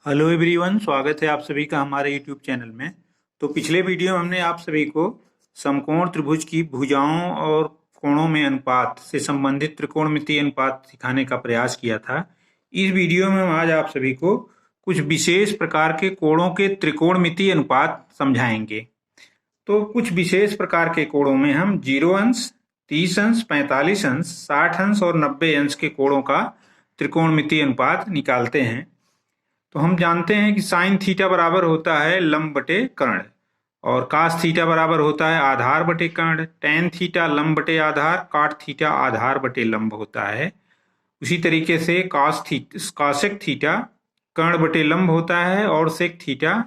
Hello everyone, स्वागत है आप सभी का हमारे यूट्यूब चैनल में। तो पिछले वीडियो में हमने आप सभी को समकोण त्रिभुज की भुजाओं और कोणों में अनुपात से संबंधित त्रिकोणमितीय अनुपात सिखाने का प्रयास किया था। इस वीडियो में हम आज आप सभी को कुछ विशेष प्रकार के कोणों के त्रिकोणमितीय अनुपात समझाएंगे। तो कुछ विशेष प्रकार के कोणों में हम 0 अंश, 30 अंश, 45 अंश, 60 अंश और 90 अंश के कोणों का त्रिकोणमितीय अनुपात निकालते हैं। तो हम जानते हैं कि साइन थीटा बराबर होता है लंब बटे कर्ण, और कास थीटा बराबर होता है आधार बटे कर्ण। टेन थीटा लंब बटे आधार, काट थीटा आधार बटे लंब होता है। उसी तरीके से कासेक थीटा कर्ण बटे लंब होता है और सेक थीटा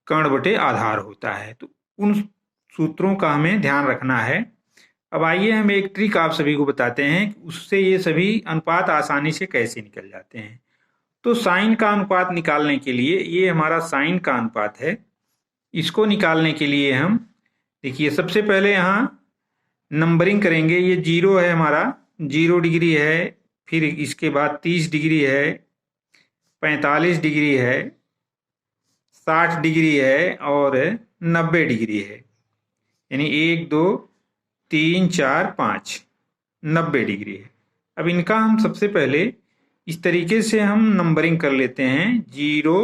कर्ण बटे आधार होता है। तो उन सूत्रों का हमें ध्यान रखना है। अब आइए हम एक ट्रिक आप सभी को बताते हैं कि उससे ये सभी अनुपात आसानी से कैसे निकल जाते हैं। तो साइन का अनुपात निकालने के लिए, ये हमारा साइन का अनुपात है, इसको निकालने के लिए हम देखिए सबसे पहले यहाँ नंबरिंग करेंगे। ये 0 है हमारा, 0 डिग्री है, फिर इसके बाद 30 डिग्री है, 45 डिग्री है, 60 डिग्री है और 90 डिग्री है। यानी 1 2 3 4 5 90 डिग्री है। अब इनका हम सबसे पहले इस तरीके से हम नंबरिंग कर लेते हैं। 0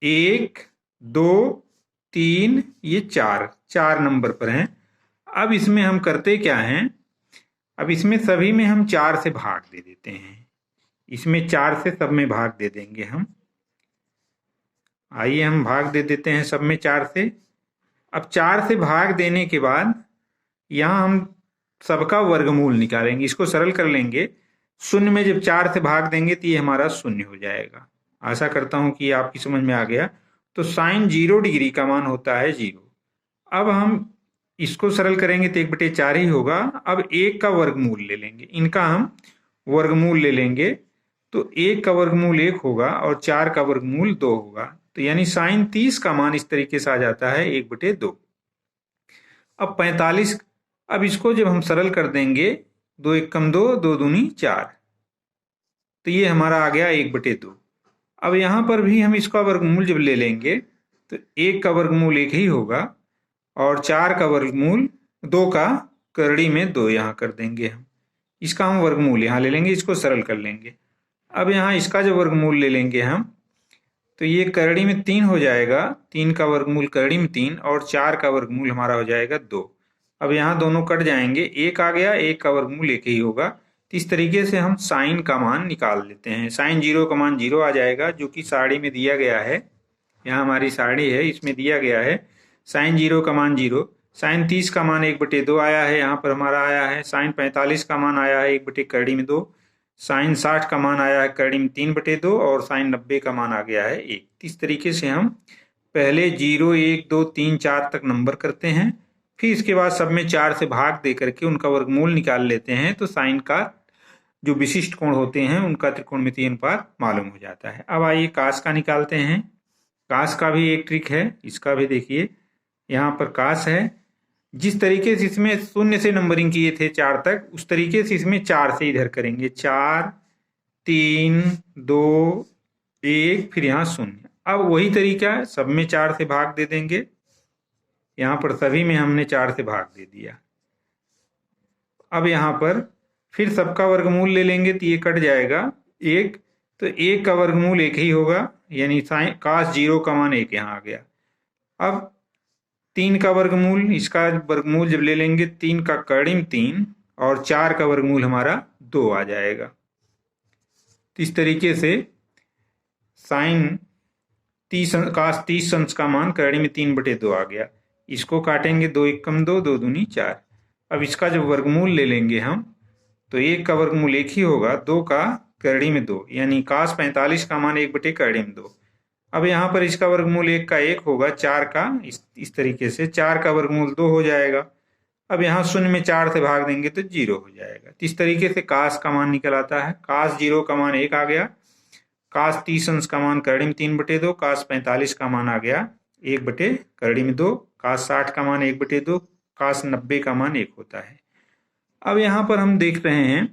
1 2 3, ये 4 नंबर पर हैं। अब इसमें हम करते क्या हैं, अब इसमें सभी में हम 4 से भाग दे देते हैं। इसमें 4 से सब में भाग दे देंगे हम। आइए हम भाग दे देते हैं सब में 4 से। अब 4 से भाग देने के बाद यहाँ हम सबका वर्गमूल निकालेंगे। इसको सरल कर लेंगे। शून्य में जब 4 से भाग देंगे तो ये हमारा शून्य हो जाएगा। आशा करता हूं कि आपकी समझ में आ गया। तो साइन 0 डिग्री का मान होता है 0। अब हम इसको सरल करेंगे तो 1/4 ही होगा। अब 1 का वर्गमूल ले लेंगे, इनका हम वर्गमूल ले लेंगे। तो 1 का वर्गमूल 1 होगा और 4 का वर्गमूल 2 होगा। तो यानी साइन 30 का मान इस तरीके से आ जाता है 1/2। अब 45, अब इसको जब हम सरल कर देंगे, 2 1 कम 2, 2 दूनी 4, तो ये हमारा आ गया 1/2। अब यहाँ पर भी हम इसका वर्गमूल जब ले लेंगे तो 1 का वर्गमूल 1 ही होगा और 4 का वर्गमूल 2 का करड़ी में 2 यहाँ कर देंगे हम। इसका हम वर्गमूल यहाँ ले लेंगे, इसको सरल कर लेंगे। अब यहाँ इसका जब वर्गमूल ले लेंगे हम तो ये करड़ी में 3 हो जाएगा। 3 का वर्गमूल करड़ी में 3 और 4 का वर्गमूल हमारा हो जाएगा 2। अब यहाँ दोनों कट जाएंगे, 1 आ गया, 1 का वर्गमूल 1 ही होगा। तो इस तरीके से हम साइन का मान निकाल लेते हैं। साइन 0 का मान 0 आ जाएगा, जो कि सारणी में दिया गया है। यहाँ हमारी सारणी है, इसमें दिया गया है साइन 0 का मान 0। साइन 30 का मान 1/2 आया है, यहाँ पर हमारा आया है। साइन 45 का मान आया है 1/2। साइन 60 का मान आया है करड़ी में 3/2 और साइन 90 का मान आ गया है 1। इस तरीके से हम पहले 0 1 2 3 4 तक नंबर करते हैं, फिर इसके बाद सब में 4 से भाग दे करके उनका वर्गमूल निकाल लेते हैं। तो साइन का जो विशिष्ट कोण होते हैं उनका त्रिकोणमितीय अनुपात मालूम हो जाता है। अब आइए कास का निकालते हैं। कास का भी एक ट्रिक है, इसका भी देखिए। यहाँ पर कास है, जिस तरीके से इसमें 0 से नंबरिंग किए थे 4 तक, उस तरीके से इसमें 4 से इधर करेंगे। 4 3 2 1, फिर यहाँ 0। अब वही तरीका सब में 4 से भाग दे देंगे। यहाँ पर सभी में हमने 4 से भाग दे दिया। अब यहाँ पर फिर सबका वर्गमूल ले लेंगे तो ये कट जाएगा 1। तो 1 का वर्गमूल 1 ही होगा, यानी साइन कास 0 का मान 1 यहाँ आ गया। अब 3 का वर्गमूल, इसका वर्गमूल जब ले लेंगे 3 का करड़ी में 3 और 4 का वर्गमूल हमारा 2 आ जाएगा। तो इस तरीके से साइन 30 कास 30 अंश का मान करड़ी में 3/2 आ गया। इसको काटेंगे, 2 1 कम 2, 2 दूनी 4। अब इसका जब वर्गमूल ले लेंगे हम तो 1 का वर्गमूल 1 ही होगा, 2 का करड़ी में 2, यानी कास 45 का मान 1/करड़ी में 2। अब यहाँ पर इसका वर्गमूल 1 का 1 होगा, 4 का इस तरीके से 4 का वर्गमूल 2 हो जाएगा। अब यहाँ 0 में 4 से भाग देंगे तो 0 हो जाएगा। तो इस तरीके से कास का मान निकल आता है। कास 0 का मान 1 आ गया, कास 30 अंश का मान करड़ी में 3/2, कास 45 का मान आ गया 1/करड़ी में 2, कास 60 का मान 1/2, कास 90 का मान 1 होता है। अब यहाँ पर हम देख रहे हैं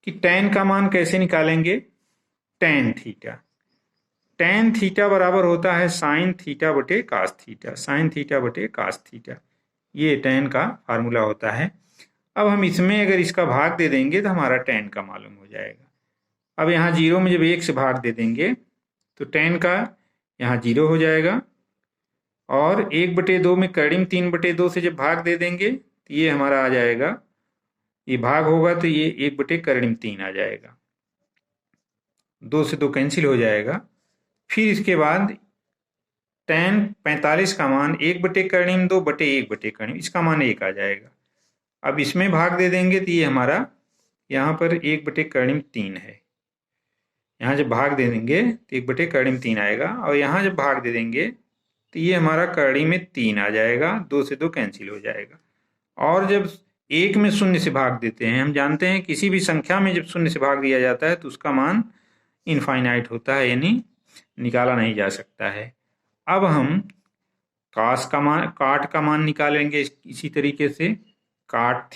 कि tan का मान कैसे निकालेंगे। tan थीटा, tan थीटा बराबर होता है sin थीटा बटे cos थीटा, sin थीटा बटे cos थीटा, ये tan का फार्मूला होता है। अब हम इसमें अगर इसका भाग दे देंगे तो हमारा tan का मालूम हो जाएगा। अब यहाँ 0 में जब 1 से भाग दे देंगे तो tan का यहाँ 0 हो जाएगा, और 1/2 में कर्डिम 3/2 से जब भाग दे देंगे तो ये हमारा आ जाएगा, ये भाग होगा तो ये 1/3 आ जाएगा, 2 से 2 कैंसिल हो जाएगा। फिर इसके बाद tan 45 का मान 1/2 बटे 1/, इसका मान 1 आ जाएगा। अब इसमें भाग दे देंगे तो ये हमारा यहाँ पर 1/3 है, यहाँ जब भाग दे देंगे तो 1/3 आएगा, और यहाँ जब भाग दे देंगे तो ये हमारा कर्णी में 3 आ जाएगा, 2 से 2 कैंसिल हो जाएगा। और जब 1 में 0 से भाग देते हैं, हम जानते हैं किसी भी संख्या में जब 0 से भाग दिया जाता है तो उसका मान इनफाइनाइट होता है, यानी निकाला नहीं जा सकता है। अब हम काट का मान निकालेंगे इसी तरीके से। काट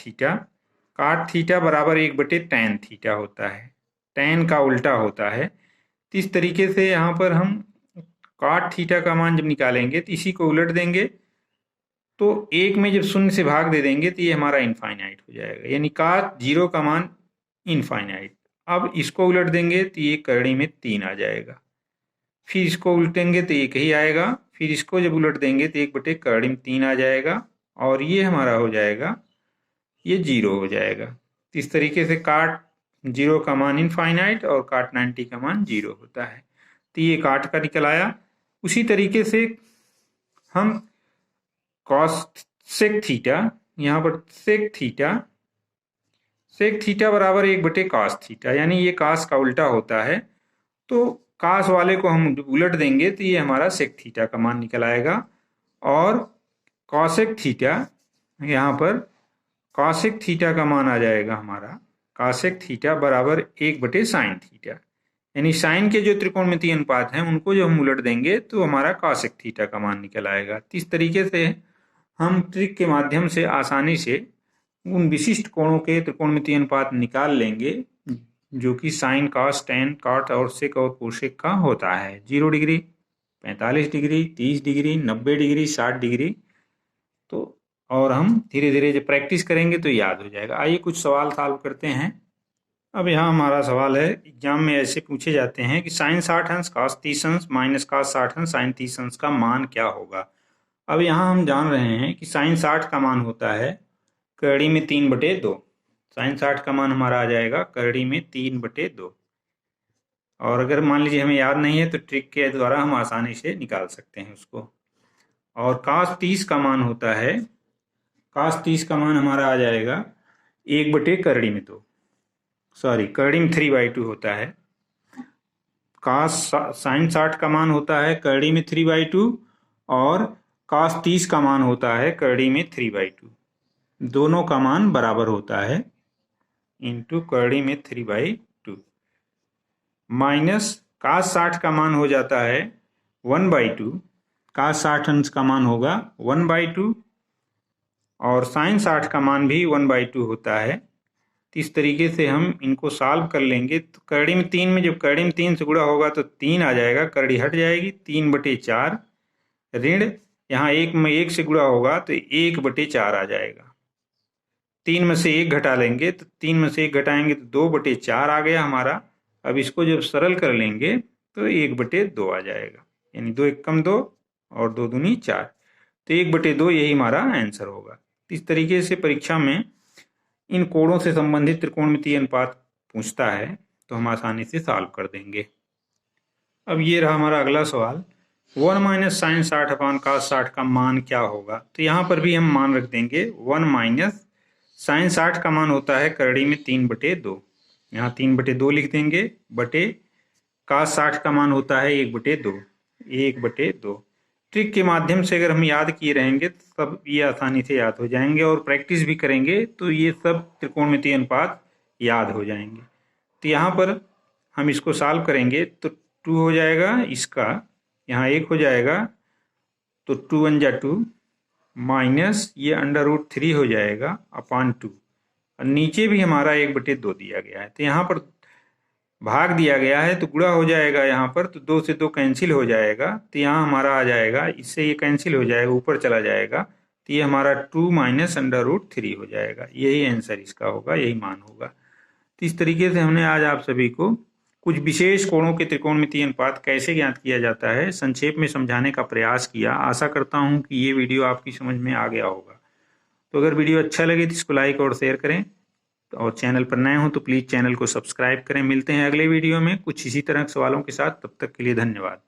थीटा बराबर 1/tan थीटा होता है, tan का उल्टा होता है। तो इस तरीके से यहाँ पर हम काट थीटा का मान जब निकालेंगे तो इसी को उलट देंगे, तो 1 में जब 0 से भाग दे देंगे तो ये हमारा इनफाइनाइट हो जाएगा, यानी काट 0 का मान इनफाइनाइट। अब इसको उलट देंगे तो ये कर्णी में 3 आ जाएगा, फिर इसको उलटेंगे तो एक ही आएगा, फिर इसको जब उलट देंगे तो 1/3 आ जाएगा, और ये हमारा हो जाएगा, ये 0 हो जाएगा। तो इस तरीके से काट 0 का मान इनफाइनाइट और काट 90 का मान 0 होता है। तो ये काट का निकल आया। उसी तरीके से हम कॉस सेक थीटा, यहाँ पर सेक थीटा बराबर 1/cos थीटा, यानी ये कास का उल्टा होता है, तो कास वाले को हम उलट देंगे तो ये हमारा सेक थीटा का मान निकल आएगा। और कॉसेक थीटा, यहाँ पर कॉसेक थीटा का मान आ जाएगा हमारा, कॉसेक थीटा बराबर 1/sin थीटा, यानी साइन के जो त्रिकोणमितीय अनुपात हैं उनको जो हम उलट देंगे तो हमारा कॉसेक थीटा का मान निकल आएगा। इस तरीके से हम ट्रिक के माध्यम से आसानी से उन विशिष्ट कोणों के त्रिकोणमितीय अनुपात निकाल लेंगे जो कि साइन, कॉस, टैन, कॉट और सेक और कोसेक का होता है। 0 degree, 45 degree, 30 degree, 90 degree, 60 degree. तो और हम धीरे धीरे जब प्रैक्टिस करेंगे तो याद हो जाएगा। आइए कुछ सवाल सॉल्व करते हैं। अब यहाँ हमारा सवाल है, एग्जाम में ऐसे पूछे जाते हैं कि साइन 60 अंश कॉस 30 अंश माइनस कॉस 60 अंश साइन 30 अंश का मान क्या होगा। अब यहाँ हम जान रहे हैं कि साइन 60 का मान होता है कर्णी में 3/2, साइन 60 का मान हमारा आ जाएगा कर्णी में 3/2। और अगर मान लीजिए हमें याद नहीं है तो ट्रिक के द्वारा हम आसानी से निकाल सकते हैं उसको। और कॉस 30 का मान होता है, कॉस 30 का मान हमारा आ जाएगा 1/कर्णी में 2, सॉरी कर्णी में 3/2 होता है। कॉस साइन 60 का मान होता है कर्णी में 3/2 और कॉस 30 का मान होता है कर्णी में 3/2, दोनों का मान बराबर होता है, इंटू कर्णी में 3/2 माइनस कॉस 60 का मान हो जाता है 1/2, कॉस 60 अंश का मान होगा 1/2 और साइन 60 का मान भी 1/2 होता है। इस तरीके से हम इनको सॉल्व कर लेंगे। तो कर्णी में 3 में जब कर्णी में 3 से गुणा होगा तो 3 आ जाएगा, कर्णी हट जाएगी, 3/4 ऋण यहाँ 1 में 1 से गुणा होगा तो 1/4 आ जाएगा। 3 में से 1 घटा लेंगे तो 3 में से 1 घटाएंगे तो 2/4 आ गया हमारा। अब इसको जब सरल कर लेंगे तो 1/2 आ जाएगा, यानी 2 एकम 2 और 2 दूनी 4, तो 1/2 यही हमारा आंसर होगा। इस तरीके से परीक्षा में इन कोणों से संबंधित त्रिकोणमितीय अनुपात पूछता है तो हम आसानी से सॉल्व कर देंगे। अब ये रहा हमारा अगला सवाल, 1 माइनस साइन 60 अपान कॉस 60 का मान क्या होगा। तो यहाँ पर भी हम मान रख देंगे 1 माइनस साइन 60 का मान होता है कर्णी में 3/2, यहाँ 3/2 लिख देंगे, बटे कॉस 60 का मान होता है 1/2। ट्रिक के माध्यम से अगर हम याद किए रहेंगे तो सब ये आसानी से याद हो जाएंगे, और प्रैक्टिस भी करेंगे तो ये सब त्रिकोणमितीय अनुपात याद हो जाएंगे। तो यहाँ पर हम इसको सॉल्व करेंगे तो 2 हो जाएगा, इसका यहाँ 1 हो जाएगा, तो 2 1 जा 2 माइनस ये √3 हो जाएगा अपान 2, और नीचे भी हमारा 1/2 दिया गया है। तो यहाँ पर भाग दिया गया है तो गुणा हो जाएगा यहाँ पर, तो 2 से 2 कैंसिल हो जाएगा, तो यहाँ हमारा आ जाएगा, इससे ये कैंसिल हो जाएगा, ऊपर चला जाएगा, तो ये हमारा 2 माइनस √3 हो जाएगा। यही आंसर इसका होगा, यही मान होगा। तो इस तरीके से हमने आज आप सभी को कुछ विशेष कोणों के त्रिकोणमितीय अनुपात कैसे ज्ञात किया जाता है संक्षेप में समझाने का प्रयास किया। आशा करता हूँ कि ये वीडियो आपकी समझ में आ गया होगा। तो अगर वीडियो अच्छा लगे तो इसको लाइक और शेयर करें, और चैनल पर नए हो तो प्लीज़ चैनल को सब्सक्राइब करें। मिलते हैं अगले वीडियो में कुछ इसी तरह के सवालों के साथ, तब तक के लिए धन्यवाद।